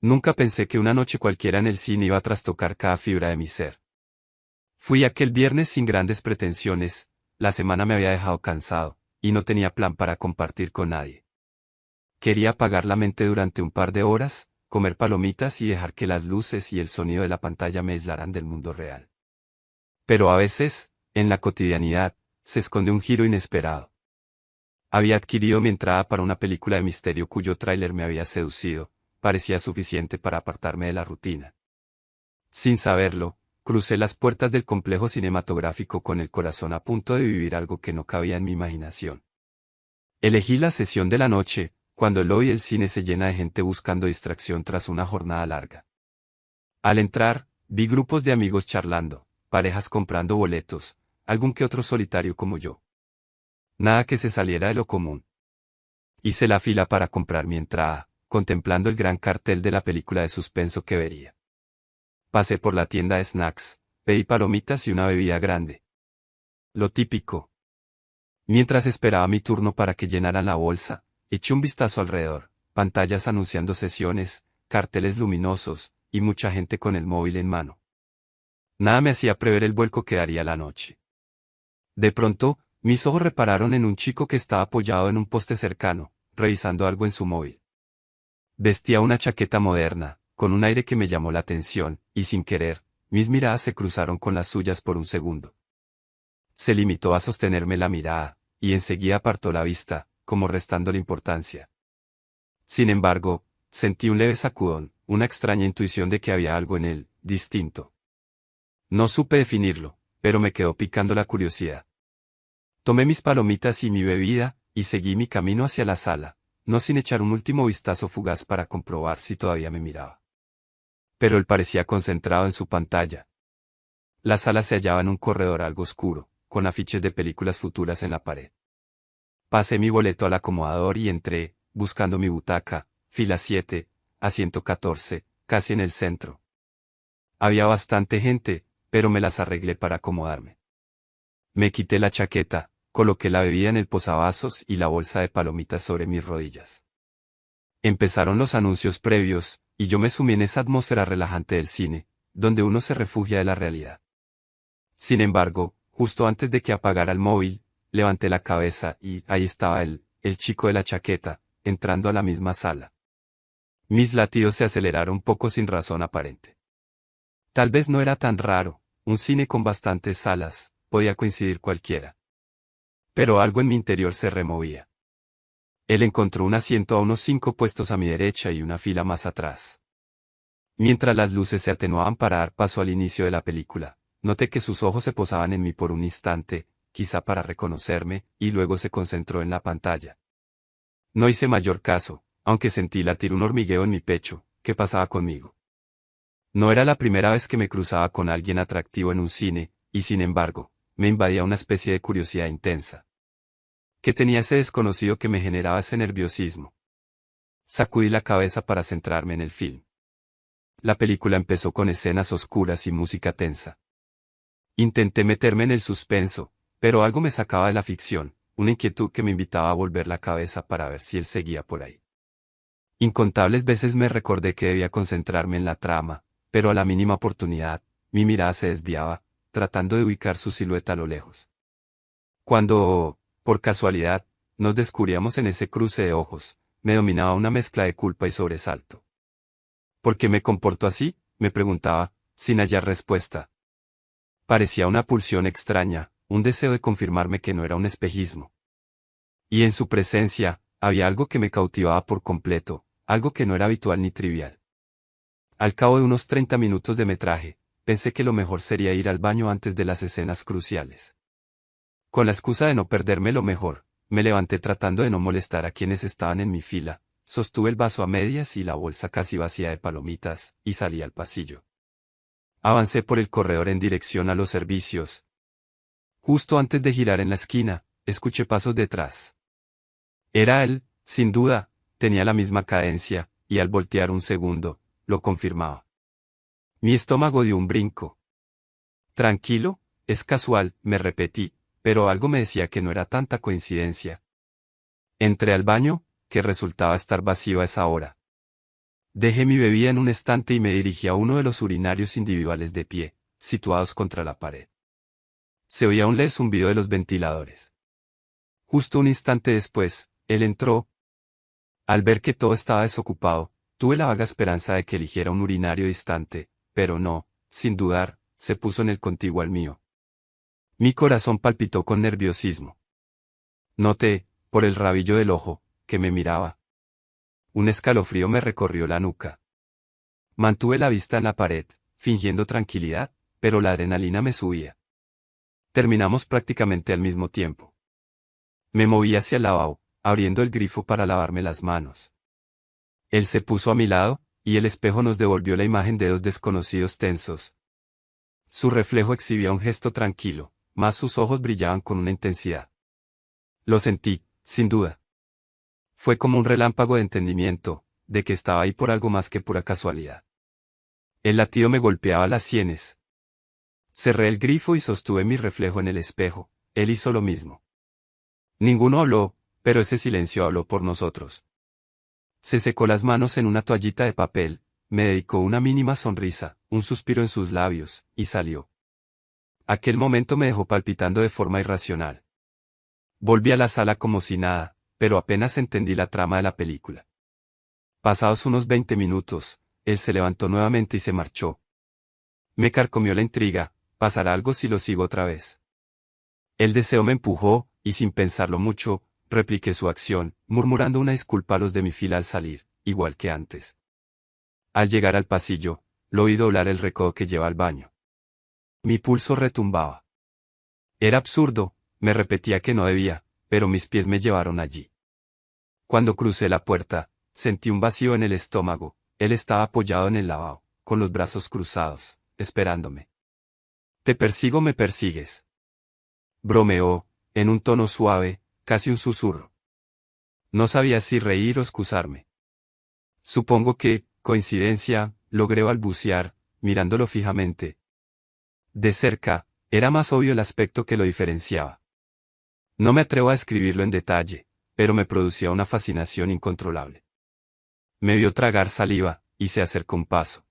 Nunca pensé que una noche cualquiera en el cine iba a trastocar cada fibra de mi ser. Fui aquel viernes sin grandes pretensiones, la semana me había dejado cansado, y no tenía plan para compartir con nadie. Quería apagar la mente durante un par de horas, comer palomitas y dejar que las luces y el sonido de la pantalla me aislaran del mundo real. Pero a veces, en la cotidianidad, se esconde un giro inesperado. Había adquirido mi entrada para una película de misterio cuyo tráiler me había seducido, parecía suficiente para apartarme de la rutina. Sin saberlo, crucé las puertas del complejo cinematográfico con el corazón a punto de vivir algo que no cabía en mi imaginación. Elegí la sesión de la noche, cuando el lobby del cine se llena de gente buscando distracción tras una jornada larga. Al entrar, vi grupos de amigos charlando, parejas comprando boletos, algún que otro solitario como yo. Nada que se saliera de lo común. Hice la fila para comprar mi entrada, contemplando el gran cartel de la película de suspenso que vería. Pasé por la tienda de snacks, pedí palomitas y una bebida grande. Lo típico. Mientras esperaba mi turno para que llenaran la bolsa, eché un vistazo alrededor, pantallas anunciando sesiones, carteles luminosos, y mucha gente con el móvil en mano. Nada me hacía prever el vuelco que daría la noche. De pronto, mis ojos repararon en un chico que estaba apoyado en un poste cercano, revisando algo en su móvil. Vestía una chaqueta moderna, con un aire que me llamó la atención, y sin querer, mis miradas se cruzaron con las suyas por un segundo. Se limitó a sostenerme la mirada, y enseguida apartó la vista, como restándole importancia. Sin embargo, sentí un leve sacudón, una extraña intuición de que había algo en él, distinto. No supe definirlo, pero me quedó picando la curiosidad. Tomé mis palomitas y mi bebida, y seguí mi camino hacia la sala, no sin echar un último vistazo fugaz para comprobar si todavía me miraba. Pero él parecía concentrado en su pantalla. La sala se hallaba en un corredor algo oscuro, con afiches de películas futuras en la pared. Pasé mi boleto al acomodador y entré, buscando mi butaca, fila 7, asiento 14, casi en el centro. Había bastante gente, pero me las arreglé para acomodarme. Me quité la chaqueta, coloqué la bebida en el posavasos y la bolsa de palomitas sobre mis rodillas. Empezaron los anuncios previos, y yo me sumí en esa atmósfera relajante del cine, donde uno se refugia de la realidad. Sin embargo, justo antes de que apagara el móvil, levanté la cabeza y ahí estaba él, el chico de la chaqueta, entrando a la misma sala. Mis latidos se aceleraron un poco sin razón aparente. Tal vez no era tan raro, un cine con bastantes salas, podía coincidir cualquiera. Pero algo en mi interior se removía. Él encontró un asiento a unos 5 puestos a mi derecha y una fila más atrás. Mientras las luces se atenuaban para dar paso al inicio de la película, noté que sus ojos se posaban en mí por un instante, quizá para reconocerme, y luego se concentró en la pantalla. No hice mayor caso, aunque sentí latir un hormigueo en mi pecho. ¿Qué pasaba conmigo? No era la primera vez que me cruzaba con alguien atractivo en un cine, y sin embargo, me invadía una especie de curiosidad intensa. ¿Qué tenía ese desconocido que me generaba ese nerviosismo? Sacudí la cabeza para centrarme en el film. La película empezó con escenas oscuras y música tensa. Intenté meterme en el suspenso, pero algo me sacaba de la ficción, una inquietud que me invitaba a volver la cabeza para ver si él seguía por ahí. Incontables veces me recordé que debía concentrarme en la trama, pero a la mínima oportunidad, mi mirada se desviaba, tratando de ubicar su silueta a lo lejos. Cuando, por casualidad, nos descubríamos en ese cruce de ojos, me dominaba una mezcla de culpa y sobresalto. ¿Por qué me comporto así?, me preguntaba, sin hallar respuesta. Parecía una pulsión extraña, un deseo de confirmarme que no era un espejismo. Y en su presencia, había algo que me cautivaba por completo, algo que no era habitual ni trivial. Al cabo de unos 30 minutos de metraje, pensé que lo mejor sería ir al baño antes de las escenas cruciales. Con la excusa de no perderme lo mejor, me levanté tratando de no molestar a quienes estaban en mi fila, sostuve el vaso a medias y la bolsa casi vacía de palomitas, y salí al pasillo. Avancé por el corredor en dirección a los servicios. Justo antes de girar en la esquina, escuché pasos detrás. Era él, sin duda, tenía la misma cadencia, y al voltear un segundo, lo confirmaba. Mi estómago dio un brinco. Tranquilo, es casual, me repetí, pero algo me decía que no era tanta coincidencia. Entré al baño, que resultaba estar vacío a esa hora. Dejé mi bebida en un estante y me dirigí a uno de los urinarios individuales de pie, situados contra la pared. Se oía un leve zumbido de los ventiladores. Justo un instante después, él entró. Al ver que todo estaba desocupado, tuve la vaga esperanza de que eligiera un urinario distante, pero no, sin dudar, se puso en el contiguo al mío. Mi corazón palpitó con nerviosismo. Noté, por el rabillo del ojo, que me miraba. Un escalofrío me recorrió la nuca. Mantuve la vista en la pared, fingiendo tranquilidad, pero la adrenalina me subía. Terminamos prácticamente al mismo tiempo. Me moví hacia el lavabo, abriendo el grifo para lavarme las manos. Él se puso a mi lado, y el espejo nos devolvió la imagen de dos desconocidos tensos. Su reflejo exhibía un gesto tranquilo, mas sus ojos brillaban con una intensidad. Lo sentí, sin duda. Fue como un relámpago de entendimiento, de que estaba ahí por algo más que pura casualidad. El latido me golpeaba las sienes. Cerré el grifo y sostuve mi reflejo en el espejo. Él hizo lo mismo. Ninguno habló, pero ese silencio habló por nosotros. Se secó las manos en una toallita de papel, me dedicó una mínima sonrisa, un suspiro en sus labios, y salió. Aquel momento me dejó palpitando de forma irracional. Volví a la sala como si nada, pero apenas entendí la trama de la película. Pasados unos 20 minutos, él se levantó nuevamente y se marchó. Me carcomió la intriga, ¿pasará algo si lo sigo otra vez? El deseo me empujó, y sin pensarlo mucho, repliqué su acción, murmurando una disculpa a los de mi fila al salir, igual que antes. Al llegar al pasillo, lo oí doblar el recodo que lleva al baño. Mi pulso retumbaba. Era absurdo, me repetía que no debía, pero mis pies me llevaron allí. Cuando crucé la puerta, sentí un vacío en el estómago. Él estaba apoyado en el lavabo, con los brazos cruzados, esperándome. «Te persigo, me persigues», bromeó, en un tono suave, casi un susurro. No sabía si reír o excusarme. Supongo que, coincidencia, logré balbucear, mirándolo fijamente. De cerca, era más obvio el aspecto que lo diferenciaba. No me atrevo a describirlo en detalle, pero me producía una fascinación incontrolable. Me vio tragar saliva, y se acercó un paso.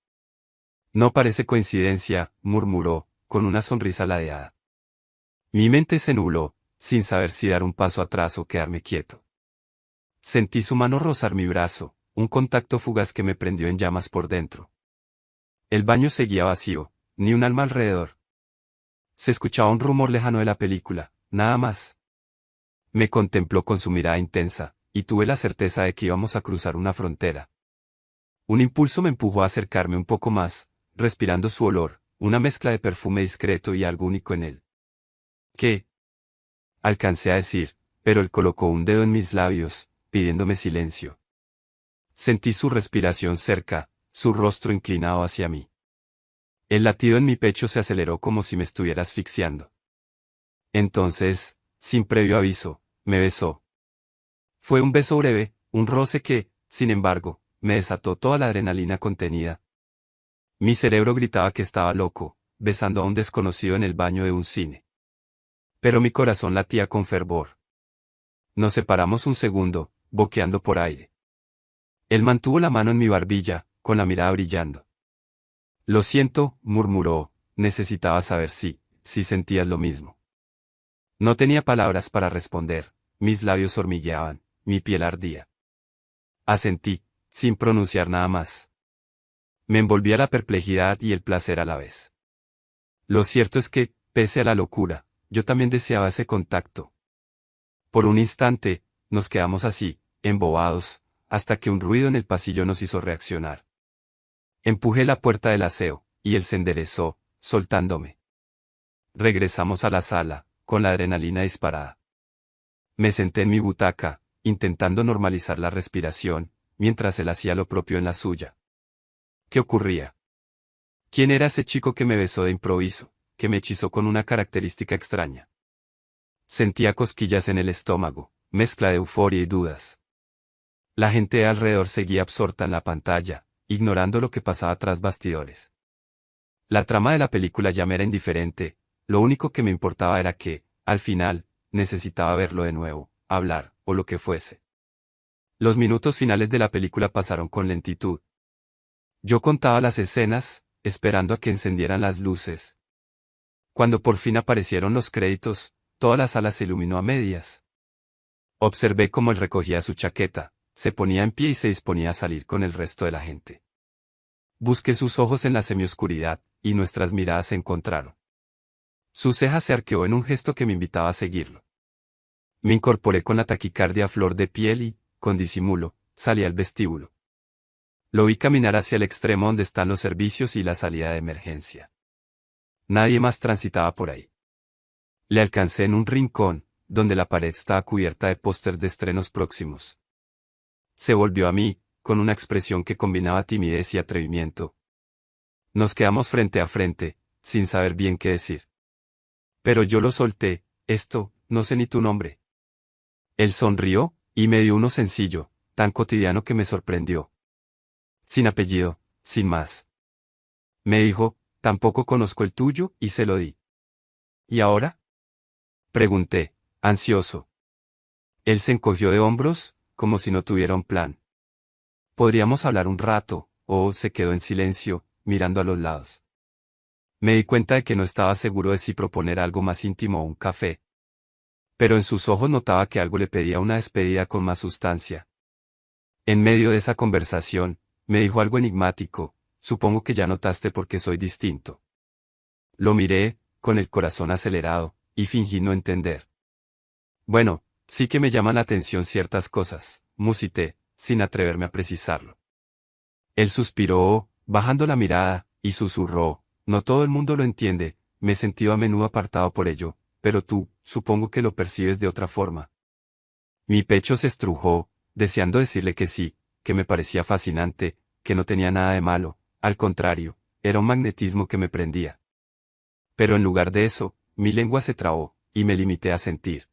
«No parece coincidencia», murmuró, con una sonrisa ladeada. Mi mente se nubló, sin saber si dar un paso atrás o quedarme quieto. Sentí su mano rozar mi brazo, un contacto fugaz que me prendió en llamas por dentro. El baño seguía vacío, ni un alma alrededor. Se escuchaba un rumor lejano de la película, nada más. Me contempló con su mirada intensa, y tuve la certeza de que íbamos a cruzar una frontera. Un impulso me empujó a acercarme un poco más, respirando su olor, una mezcla de perfume discreto y algo único en él. «¿Qué?», alcancé a decir, pero él colocó un dedo en mis labios, pidiéndome silencio. Sentí su respiración cerca, su rostro inclinado hacia mí. El latido en mi pecho se aceleró como si me estuviera asfixiando. Entonces, sin previo aviso, me besó. Fue un beso breve, un roce que, sin embargo, me desató toda la adrenalina contenida. Mi cerebro gritaba que estaba loco, besando a un desconocido en el baño de un cine. Pero mi corazón latía con fervor. Nos separamos un segundo, boqueando por aire. Él mantuvo la mano en mi barbilla, con la mirada brillando. «Lo siento», murmuró, «necesitaba saber si sentías lo mismo». No tenía palabras para responder, mis labios hormigueaban, mi piel ardía. Asentí, sin pronunciar nada más. Me envolvía la perplejidad y el placer a la vez. Lo cierto es que, pese a la locura, yo también deseaba ese contacto. Por un instante, nos quedamos así, embobados, hasta que un ruido en el pasillo nos hizo reaccionar. Empujé la puerta del aseo, y él se enderezó, soltándome. Regresamos a la sala, con la adrenalina disparada. Me senté en mi butaca, intentando normalizar la respiración, mientras él hacía lo propio en la suya. ¿Qué ocurría? ¿Quién era ese chico que me besó de improviso, que me hechizó con una característica extraña? Sentía cosquillas en el estómago, mezcla de euforia y dudas. La gente de alrededor seguía absorta en la pantalla, ignorando lo que pasaba tras bastidores. La trama de la película ya me era indiferente, lo único que me importaba era que, al final, necesitaba verlo de nuevo, hablar, o lo que fuese. Los minutos finales de la película pasaron con lentitud. Yo contaba las escenas, esperando a que encendieran las luces. Cuando por fin aparecieron los créditos, toda la sala se iluminó a medias. Observé cómo él recogía su chaqueta, se ponía en pie y se disponía a salir con el resto de la gente. Busqué sus ojos en la semioscuridad, y nuestras miradas se encontraron. Su ceja se arqueó en un gesto que me invitaba a seguirlo. Me incorporé con la taquicardia a flor de piel y, con disimulo, salí al vestíbulo. Lo vi caminar hacia el extremo donde están los servicios y la salida de emergencia. Nadie más transitaba por ahí. Le alcancé en un rincón, donde la pared estaba cubierta de pósters de estrenos próximos. Se volvió a mí, con una expresión que combinaba timidez y atrevimiento. Nos quedamos frente a frente, sin saber bien qué decir. Pero yo lo solté, no sé ni tu nombre. Él sonrió, y me dio uno sencillo, tan cotidiano que me sorprendió. Sin apellido, sin más. Me dijo, tampoco conozco el tuyo, y se lo di. ¿Y ahora? Pregunté, ansioso. Él se encogió de hombros, como si no tuviera un plan. Podríamos hablar un rato, o se quedó en silencio, mirando a los lados. Me di cuenta de que no estaba seguro de si proponer algo más íntimo o un café. Pero en sus ojos notaba que algo le pedía una despedida con más sustancia. En medio de esa conversación, me dijo algo enigmático, supongo que ya notaste por qué soy distinto. Lo miré, con el corazón acelerado, y fingí no entender. Bueno, sí que me llaman la atención ciertas cosas, musité, sin atreverme a precisarlo. Él suspiró, bajando la mirada, y susurró, no todo el mundo lo entiende, me he sentido a menudo apartado por ello, pero tú, supongo que lo percibes de otra forma. Mi pecho se estrujó, deseando decirle que sí, que me parecía fascinante, que no tenía nada de malo, al contrario, era un magnetismo que me prendía. Pero en lugar de eso, mi lengua se trabó, y me limité a sentir.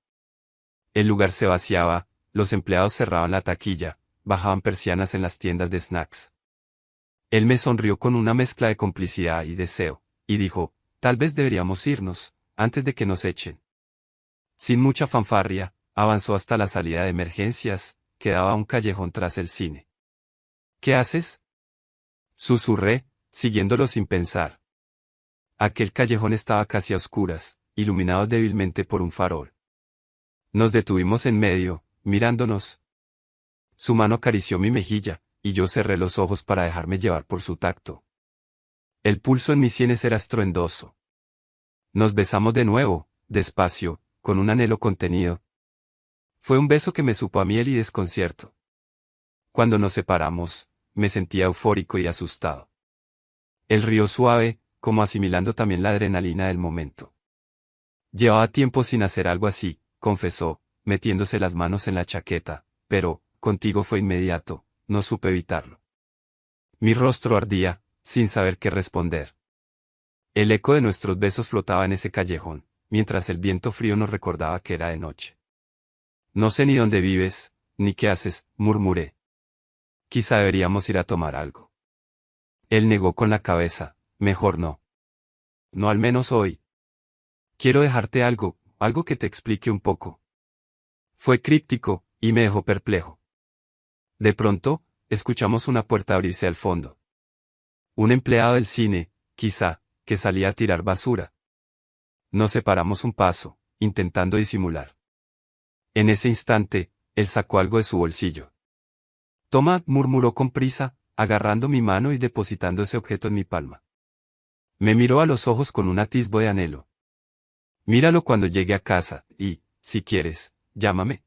El lugar se vaciaba, los empleados cerraban la taquilla, bajaban persianas en las tiendas de snacks. Él me sonrió con una mezcla de complicidad y deseo, y dijo, tal vez deberíamos irnos, antes de que nos echen. Sin mucha fanfarria, avanzó hasta la salida de emergencias, que daba a un callejón tras el cine. ¿Qué haces? Susurré, siguiéndolo sin pensar. Aquel callejón estaba casi a oscuras, iluminado débilmente por un farol. Nos detuvimos en medio, mirándonos. Su mano acarició mi mejilla, y yo cerré los ojos para dejarme llevar por su tacto. El pulso en mis sienes era estruendoso. Nos besamos de nuevo, despacio, con un anhelo contenido. Fue un beso que me supo a miel y desconcierto. Cuando nos separamos, me sentía eufórico y asustado. Él rió suave, como asimilando también la adrenalina del momento. Llevaba tiempo sin hacer algo así, confesó, metiéndose las manos en la chaqueta, pero, contigo fue inmediato, no supe evitarlo. Mi rostro ardía, sin saber qué responder. El eco de nuestros besos flotaba en ese callejón, mientras el viento frío nos recordaba que era de noche. No sé ni dónde vives, ni qué haces, murmuré. Quizá deberíamos ir a tomar algo. Él negó con la cabeza, mejor no. No al menos hoy. Quiero dejarte algo que te explique un poco. Fue críptico, y me dejó perplejo. De pronto, escuchamos una puerta abrirse al fondo. Un empleado del cine, quizá, que salía a tirar basura. Nos separamos un paso, intentando disimular. En ese instante, él sacó algo de su bolsillo. Toma, murmuró con prisa, agarrando mi mano y depositando ese objeto en mi palma. Me miró a los ojos con un atisbo de anhelo. Míralo cuando llegue a casa, y, si quieres, llámame.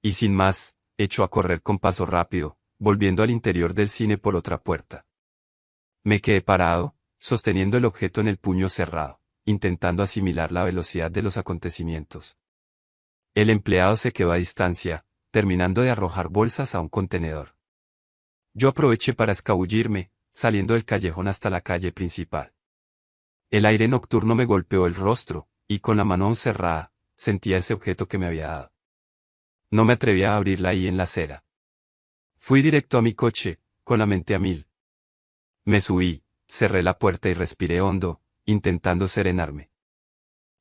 Y sin más, echó a correr con paso rápido, volviendo al interior del cine por otra puerta. Me quedé parado, sosteniendo el objeto en el puño cerrado, intentando asimilar la velocidad de los acontecimientos. El empleado se quedó a distancia, terminando de arrojar bolsas a un contenedor. Yo aproveché para escabullirme, saliendo del callejón hasta la calle principal. El aire nocturno me golpeó el rostro, y con la mano aún cerrada, sentía ese objeto que me había dado. No me atrevía a abrirla ahí en la acera. Fui directo a mi coche, con la mente a mil. Me subí, cerré la puerta y respiré hondo, intentando serenarme.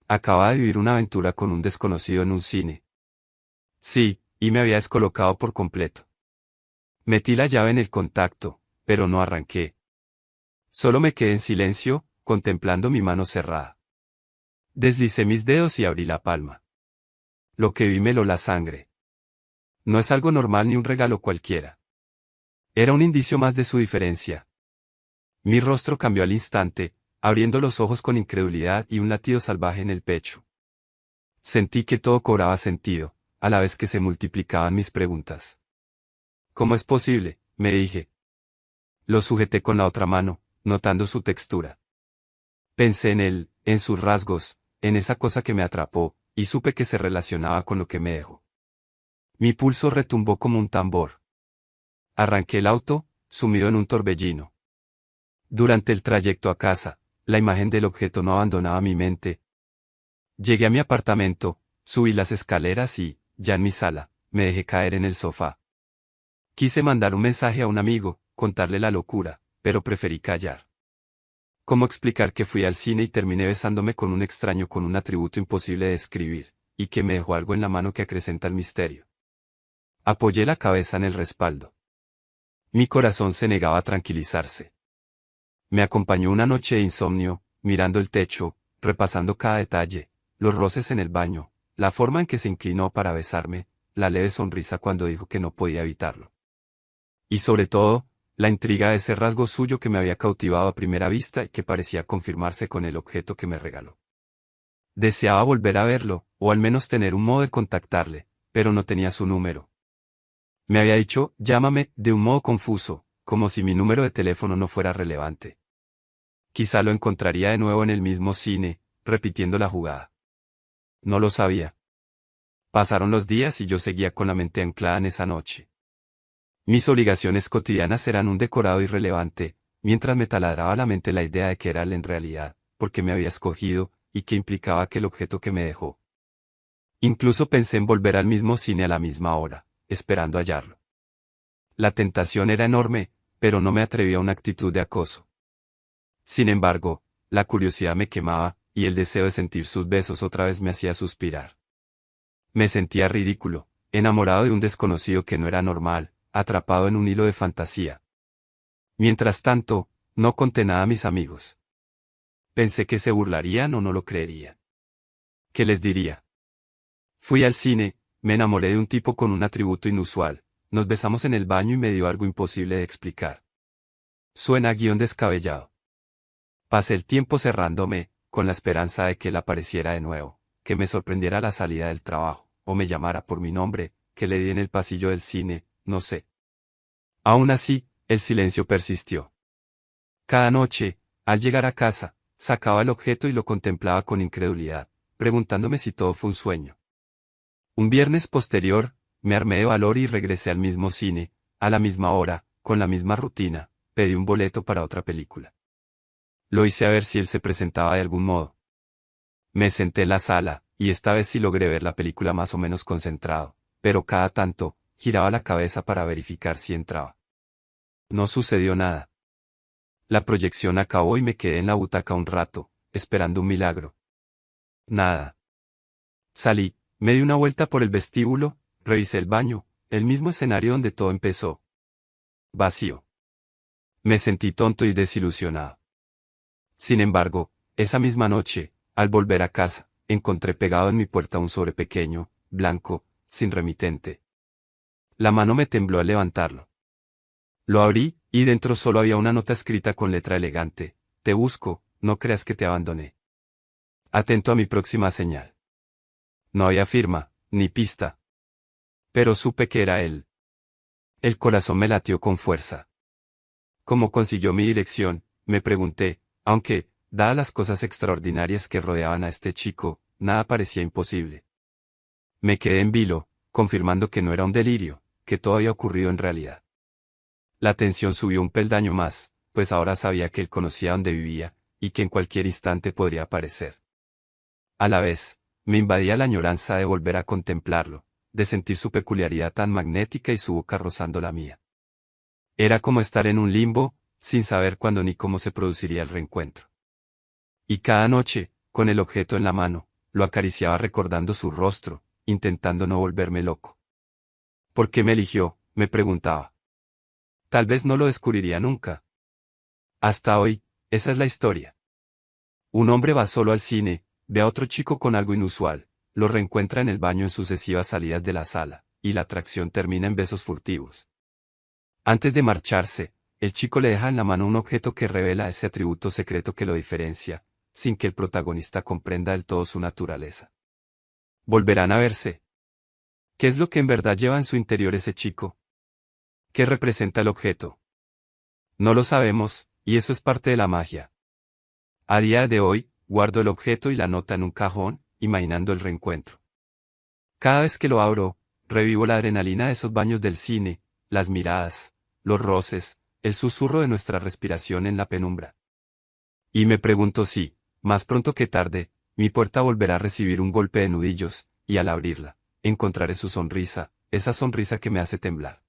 Acababa de vivir una aventura con un desconocido en un cine. Sí, y me había descolocado por completo. Metí la llave en el contacto, pero no arranqué. Solo me quedé en silencio, contemplando mi mano cerrada. Deslicé mis dedos y abrí la palma. Lo que vi me heló la sangre. No es algo normal ni un regalo cualquiera. Era un indicio más de su diferencia. Mi rostro cambió al instante, abriendo los ojos con incredulidad y un latido salvaje en el pecho. Sentí que todo cobraba sentido, a la vez que se multiplicaban mis preguntas. ¿Cómo es posible?, me dije. Lo sujeté con la otra mano, notando su textura. Pensé en él, en sus rasgos, en esa cosa que me atrapó, y supe que se relacionaba con lo que me dejó. Mi pulso retumbó como un tambor. Arranqué el auto, sumido en un torbellino. Durante el trayecto a casa, la imagen del objeto no abandonaba mi mente. Llegué a mi apartamento, subí las escaleras y, ya en mi sala, me dejé caer en el sofá. Quise mandar un mensaje a un amigo, contarle la locura, pero preferí callar. ¿Cómo explicar que fui al cine y terminé besándome con un extraño con un atributo imposible de describir, y que me dejó algo en la mano que acrecenta el misterio? Apoyé la cabeza en el respaldo. Mi corazón se negaba a tranquilizarse. Me acompañó una noche de insomnio, mirando el techo, repasando cada detalle, los roces en el baño, la forma en que se inclinó para besarme, la leve sonrisa cuando dijo que no podía evitarlo. Y sobre todo, la intriga de ese rasgo suyo que me había cautivado a primera vista y que parecía confirmarse con el objeto que me regaló. Deseaba volver a verlo, o al menos tener un modo de contactarle, pero no tenía su número. Me había dicho, llámame, de un modo confuso, como si mi número de teléfono no fuera relevante. Quizá lo encontraría de nuevo en el mismo cine, repitiendo la jugada. No lo sabía. Pasaron los días y yo seguía con la mente anclada en esa noche. Mis obligaciones cotidianas eran un decorado irrelevante, mientras me taladraba la mente la idea de que era él en realidad, porque me había escogido, y que implicaba aquel objeto que me dejó. Incluso pensé en volver al mismo cine a la misma hora, esperando hallarlo. La tentación era enorme, pero no me atreví a una actitud de acoso. Sin embargo, la curiosidad me quemaba, y el deseo de sentir sus besos otra vez me hacía suspirar. Me sentía ridículo, enamorado de un desconocido que no era normal, atrapado en un hilo de fantasía. Mientras tanto, no conté nada a mis amigos. Pensé que se burlarían o no lo creerían. ¿Qué les diría? Fui al cine, me enamoré de un tipo con un atributo inusual, nos besamos en el baño y me dio algo imposible de explicar. Suena a guión descabellado. Pasé el tiempo cerrándome, con la esperanza de que él apareciera de nuevo, que me sorprendiera a la salida del trabajo, o me llamara por mi nombre, que le di en el pasillo del cine, no sé. Aún así, el silencio persistió. Cada noche, al llegar a casa, sacaba el objeto y lo contemplaba con incredulidad, preguntándome si todo fue un sueño. Un viernes posterior, me armé de valor y regresé al mismo cine, a la misma hora, con la misma rutina, pedí un boleto para otra película. Lo hice a ver si él se presentaba de algún modo. Me senté en la sala, y esta vez sí logré ver la película más o menos concentrado, pero cada tanto, giraba la cabeza para verificar si entraba. No sucedió nada. La proyección acabó y me quedé en la butaca un rato, esperando un milagro. Nada. Salí, me di una vuelta por el vestíbulo, revisé el baño, el mismo escenario donde todo empezó. Vacío. Me sentí tonto y desilusionado. Sin embargo, esa misma noche, al volver a casa, encontré pegado en mi puerta un sobre pequeño, blanco, sin remitente. La mano me tembló al levantarlo. Lo abrí, y dentro solo había una nota escrita con letra elegante: te busco, no creas que te abandoné. Atento a mi próxima señal. No había firma, ni pista. Pero supe que era él. El corazón me latió con fuerza. ¿Cómo consiguió mi dirección?, me pregunté, aunque, dadas las cosas extraordinarias que rodeaban a este chico, nada parecía imposible. Me quedé en vilo, confirmando que no era un delirio, que todo había ocurrido en realidad. La tensión subió un peldaño más, pues ahora sabía que él conocía dónde vivía, y que en cualquier instante podría aparecer. A la vez, me invadía la añoranza de volver a contemplarlo, de sentir su peculiaridad tan magnética y su boca rozando la mía. Era como estar en un limbo, sin saber cuándo ni cómo se produciría el reencuentro. Y cada noche, con el objeto en la mano, lo acariciaba recordando su rostro, intentando no volverme loco. ¿Por qué me eligió?, me preguntaba. Tal vez no lo descubriría nunca. Hasta hoy, esa es la historia. Un hombre va solo al cine, ve a otro chico con algo inusual, lo reencuentra en el baño en sucesivas salidas de la sala, y la atracción termina en besos furtivos. Antes de marcharse, el chico le deja en la mano un objeto que revela ese atributo secreto que lo diferencia, sin que el protagonista comprenda del todo su naturaleza. ¿Volverán a verse? ¿Qué es lo que en verdad lleva en su interior ese chico? ¿Qué representa el objeto? No lo sabemos, y eso es parte de la magia. A día de hoy, guardo el objeto y la nota en un cajón, imaginando el reencuentro. Cada vez que lo abro, revivo la adrenalina de esos baños del cine, las miradas, los roces, el susurro de nuestra respiración en la penumbra. Y me pregunto si, más pronto que tarde, mi puerta volverá a recibir un golpe de nudillos, y al abrirla, encontraré su sonrisa, esa sonrisa que me hace temblar.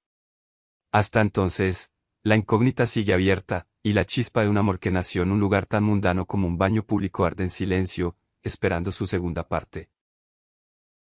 Hasta entonces, la incógnita sigue abierta, y la chispa de un amor que nació en un lugar tan mundano como un baño público arde en silencio, esperando su segunda parte.